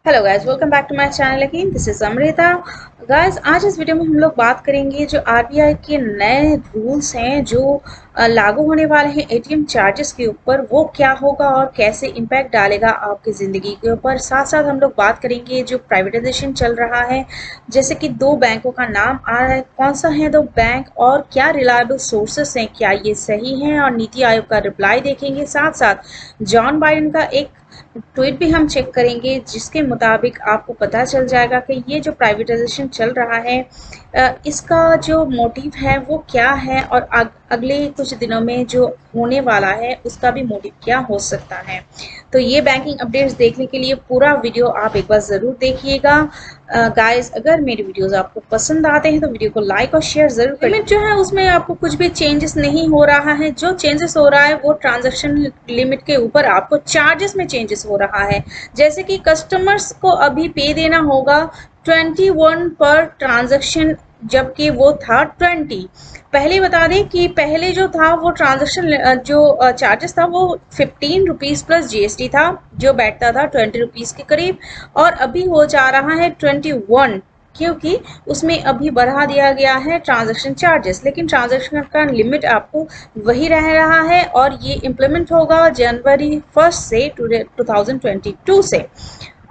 Hello guys, welcome back to my channel again. This is Amrita. Guys, आज इस video में हम लोग बात करेंगे जो आरबीआई के नए रूल्स हैं जो लागू होने वाले हैं एटीएम चार्जेस के ऊपर, वो क्या होगा और कैसे इम्पैक्ट डालेगा आपकी ज़िंदगी के ऊपर। साथ साथ हम लोग बात करेंगे जो प्राइवेटाइजेशन चल रहा है, जैसे कि दो बैंकों का नाम आ रहा है, कौन सा है दो बैंक और क्या रिलायबल सोर्सेस हैं, क्या ये सही है, और नीति आयोग का रिप्लाई देखेंगे। साथ साथ जॉन बाइडेन का एक ट्वीट भी हम चेक करेंगे जिसके मुताबिक आपको पता चल जाएगा कि ये जो प्राइवेटाइजेशन चल रहा है इसका जो मोटिव है वो क्या है, और अगले कुछ दिनों में जो होने वाला है उसका भी मोटिव क्या हो सकता है। तो ये बैंकिंग अपडेट्स देखने के लिए पूरा वीडियो आप एक बार ज़रूर देखिएगा। गाइस, अगर मेरे वीडियोस आपको पसंद आते हैं तो वीडियो को लाइक और शेयर जरूर करें। लिमिट जो है उसमें आपको कुछ भी चेंजेस नहीं हो रहा है। जो चेंजेस हो रहा है वो ट्रांजैक्शन लिमिट के ऊपर आपको चार्जेस में चेंजेस हो रहा है। जैसे कि कस्टमर्स को अभी पे देना होगा 21 पर ट्रांजैक्शन, जबकि वो था 20। पहले बता दें कि पहले जो था वो ट्रांजैक्शन जो चार्जेस था वो 15 रुपीज़ प्लस जीएसटी था, जो बैठता था 20 रुपीज़ के करीब, और अभी हो जा रहा है 21, क्योंकि उसमें अभी बढ़ा दिया गया है ट्रांजैक्शन चार्जेस। लेकिन ट्रांजैक्शन का लिमिट आपको वही रह रहा है और ये इम्प्लीमेंट होगा जनवरी 1 से 2022 से।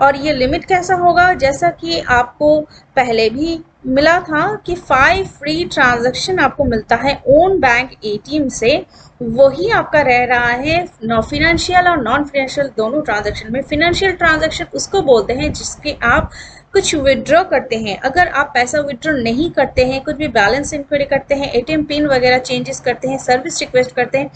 और ये लिमिट कैसा होगा, जैसा कि आपको पहले भी मिला था कि 5 फ्री ट्रांजैक्शन आपको मिलता है ओन बैंक एटीएम से, वही आपका रह रहा है फिनेंशियल और नॉन फिनेंशियल दोनों ट्रांजैक्शन में। फिनेंशियल ट्रांजैक्शन उसको बोलते हैं जिसके आप कुछ विड्रॉ करते हैं। अगर आप पैसा विड्रॉ नहीं करते हैं, कुछ भी बैलेंस इंक्वायरी करते हैं, एटीएम पिन वगैरह चेंजेस करते हैं, सर्विस रिक्वेस्ट करते हैं,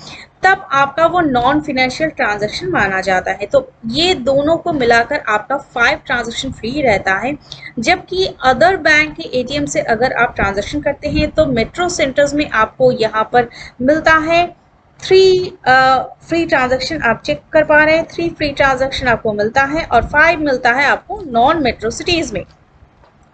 तब आपका वो नॉन फिनेंशियल ट्रांजैक्शन माना जाता है। तो ये दोनों को मिलाकर आपका 5 ट्रांजैक्शन फ्री रहता है। जबकि अदर बैंक के एटीएम से अगर आप ट्रांजैक्शन करते हैं तो मेट्रो सेंटर्स में आपको यहाँ पर मिलता है 3 फ्री ट्रांजैक्शन। आप चेक कर पा रहे हैं, 3 फ्री ट्रांजैक्शन आपको मिलता है और 5 मिलता है आपको नॉन मेट्रो सिटीज में।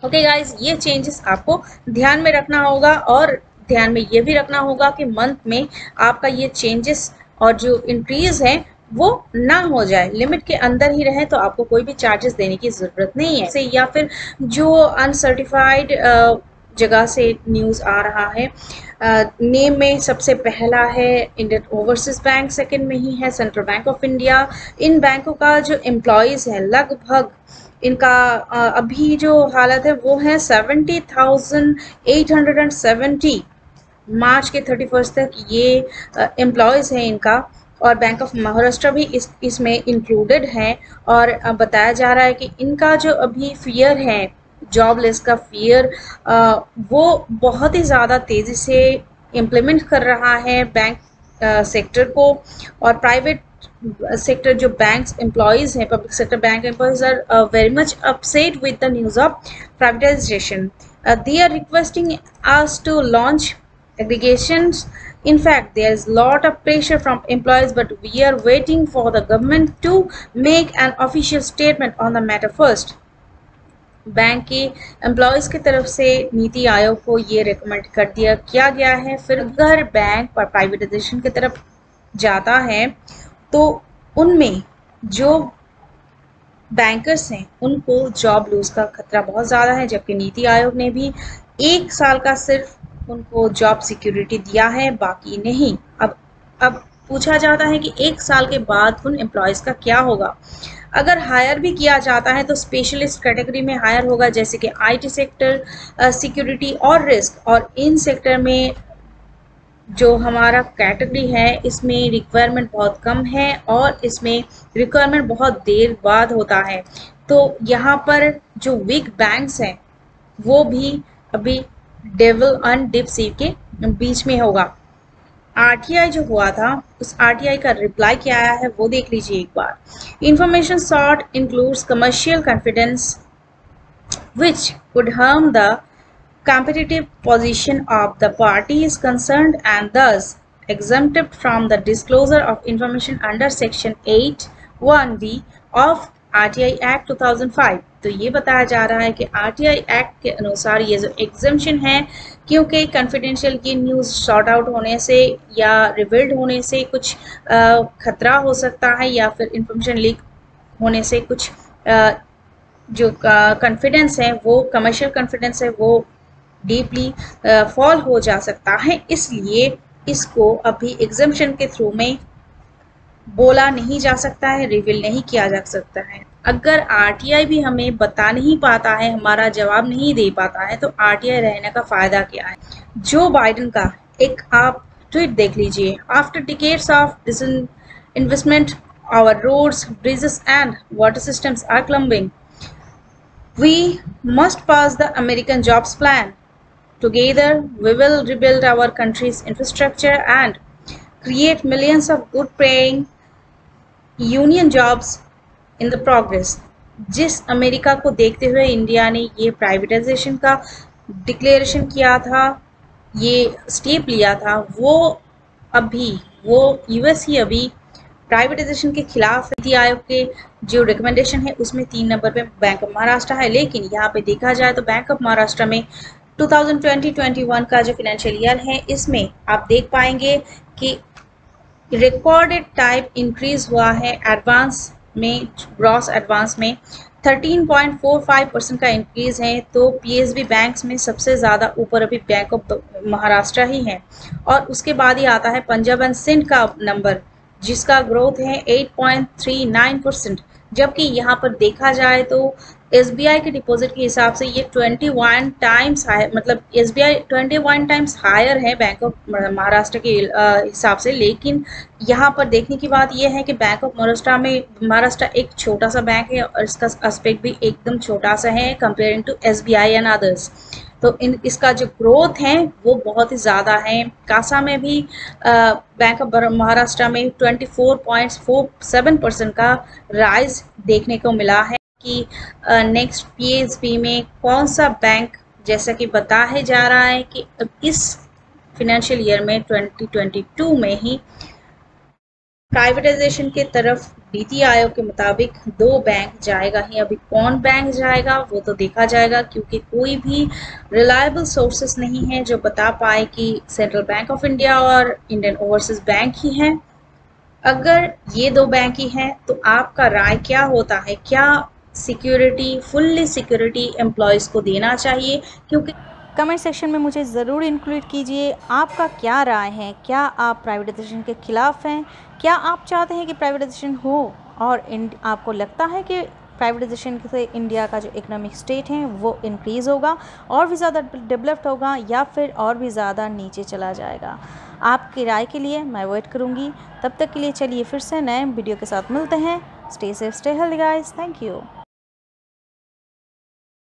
ओके गाइज, ये चेंजेस आपको ध्यान में रखना होगा, और ध्यान में ये भी रखना होगा कि मंथ में आपका ये चेंजेस और जो इंक्रीज है वो ना हो जाए, लिमिट के अंदर ही रहे, तो आपको कोई भी चार्जेस देने की जरूरत नहीं है। या फिर जो अनसर्टिफाइड जगह से न्यूज़ आ रहा है, नेम में सबसे पहला है इंडियन ओवरसीज बैंक, सेकंड में ही है सेंट्रल बैंक ऑफ इंडिया। इन बैंकों का जो एम्प्लॉयज़ है लगभग इनका अभी जो हालत है वो है 70,870 मार्च के 31 तक ये एम्प्लॉयज़ हैं इनका। और बैंक ऑफ महाराष्ट्र भी इसमें इंक्लूडेड है। और बताया जा रहा है कि इनका जो अभी फियर है, जॉबलेस का फियर, वो बहुत ही ज़्यादा तेज़ी से इम्प्लीमेंट कर रहा है बैंक सेक्टर को। और प्राइवेट सेक्टर जो बैंक्स एम्प्लॉयज़ हैं, public sector bank employees are very much upset with the news of privatization. They are requesting us to launch aggregations. In fact, there is a lot of pressure from employees, but we are waiting for the government to make an official statement on the matter first. Bank के employees की तरफ से नीति आयोग को ये recommend कर दिया किया गया है। फिर अगर बैंक पर प्राइवेटाइजेशन की तरफ जाता है तो उनमें जो बैंकर्स हैं उनको जॉब लूज का खतरा बहुत ज़्यादा है, जबकि नीति आयोग ने भी 1 साल का सिर्फ उनको जॉब सिक्योरिटी दिया है, बाकी नहीं। अब पूछा जाता है कि 1 साल के बाद उन एम्प्लॉयज़ का क्या होगा। अगर हायर भी किया जाता है तो स्पेशलिस्ट कैटेगरी में हायर होगा, जैसे कि आईटी सेक्टर, सिक्योरिटी और रिस्क। और इन सेक्टर में जो हमारा कैटेगरी है इसमें रिक्वायरमेंट बहुत कम है और इसमें रिक्वायरमेंट बहुत देर बाद होता है। तो यहाँ पर जो वीक बैंक्स हैं वो भी अभी डेविल एंड डिप सी के बीच में होगा। आरटीआई जो हुआ था उस आरटीआई का रिप्लाई क्या आया है वो देख लीजिए एक बार। Information sort includes commercial confidence which could harm the competitive position of the parties concerned and thus exempted from the disclosure of information under section 8(1)(d) of RTI act 2005। तो ये बताया जा रहा है कि आरटीआई एक्ट के अनुसार ये जो एग्जम्पशन है, क्योंकि कॉन्फिडेंशियल की न्यूज़ शॉर्ट आउट होने से या रिवील्ड होने से कुछ खतरा हो सकता है, या फिर इंफॉर्मेशन लीक होने से कुछ जो कॉन्फिडेंस है, वो कमर्शियल कॉन्फिडेंस है, वो डीपली फॉल हो जा सकता है। इसलिए इसको अभी एग्जाम्शन के थ्रू में बोला नहीं जा सकता है, रिवील नहीं किया जा सकता है। अगर आरटीआई भी हमें बता नहीं पाता है, हमारा जवाब नहीं दे पाता है, तो आरटीआई रहने का फायदा क्या है। जो बाइडेन का एक आप ट्वीट देख लीजिए, after decades of disinvestment our roads, bridges and water systems are crumbling, we must pass the American jobs plan, together we will rebuild our country's infrastructure and create millions of good paying union jobs in the progress. जिस America को देखते हुए India ने ये privatisation का declaration किया था, ये स्टेप लिया था, वो यूएस ही अभी प्राइवेटाइजेशन के खिलाफ। नीति आयोग के जो रिकमेंडेशन है उसमें 3 नंबर पे बैंक ऑफ महाराष्ट्र है, लेकिन यहाँ पे देखा जाए तो बैंक ऑफ महाराष्ट्र में 2020-21 का जो फाइनेंशियल ईयर है, इसमें आप देख पाएंगे कि रिकॉर्डेड टाइप इंक्रीज हुआ है एडवांस में, ग्रॉस एडवांस में 13.45% का इंक्रीज है। तो पीएसबी बैंक्स में सबसे ज़्यादा ऊपर अभी बैंक ऑफ महाराष्ट्र ही है, और उसके बाद ही आता है पंजाब एंड सिंध का नंबर, जिसका ग्रोथ है 8.39%। जबकि यहाँ पर देखा जाए तो एसबीआई के डिपॉजिट के हिसाब से ये 21 टाइम्स हायर, मतलब एसबीआई 21 टाइम्स हायर है बैंक ऑफ महाराष्ट्र के हिसाब से। लेकिन यहाँ पर देखने की बात यह है कि बैंक ऑफ महाराष्ट्र एक छोटा सा बैंक है, और इसका एस्पेक्ट भी एकदम छोटा सा है comparing to SBI and others. तो इसका जो ग्रोथ है वो बहुत ही ज़्यादा है। कासा में भी बैंक ऑफ महाराष्ट्र में 24.47% का राइज देखने को मिला है। कि नेक्स्ट पीएसबी में कौन सा बैंक, जैसा कि बताया जा रहा है कि इस फाइनेंशियल ईयर में 2022 में ही प्राइवेटाइजेशन के तरफ नीति आयोग के मुताबिक 2 बैंक जाएगा ही। अभी कौन बैंक जाएगा वो तो देखा जाएगा, क्योंकि कोई भी रिलायबल सोर्सेस नहीं है जो बता पाए कि सेंट्रल बैंक ऑफ इंडिया और इंडियन ओवरसीज बैंक ही हैं। अगर ये 2 बैंक ही हैं तो आपका राय क्या होता है? क्या सिक्योरिटी, फुल्ली सिक्योरिटी एम्प्लॉयज़ को देना चाहिए? क्योंकि कमेंट सेक्शन में मुझे ज़रूर इंक्लूड कीजिए, आपका क्या राय है। क्या आप प्राइवेटाइजेशन के ख़िलाफ़ हैं? क्या आप चाहते हैं कि प्राइवेटाइजेशन हो, और आपको लगता है कि प्राइवेटाइजेशन से इंडिया का जो इकोनॉमिक स्टेट है वो इंक्रीज़ होगा और भी ज़्यादा डेवलप्ड होगा, या फिर और भी ज़्यादा नीचे चला जाएगा? आपकी राय के लिए मैं वेट करूँगी। तब तक के लिए चलिए फिर से नए वीडियो के साथ मिलते हैं। Stay safe, stay healthy guys. Thank you.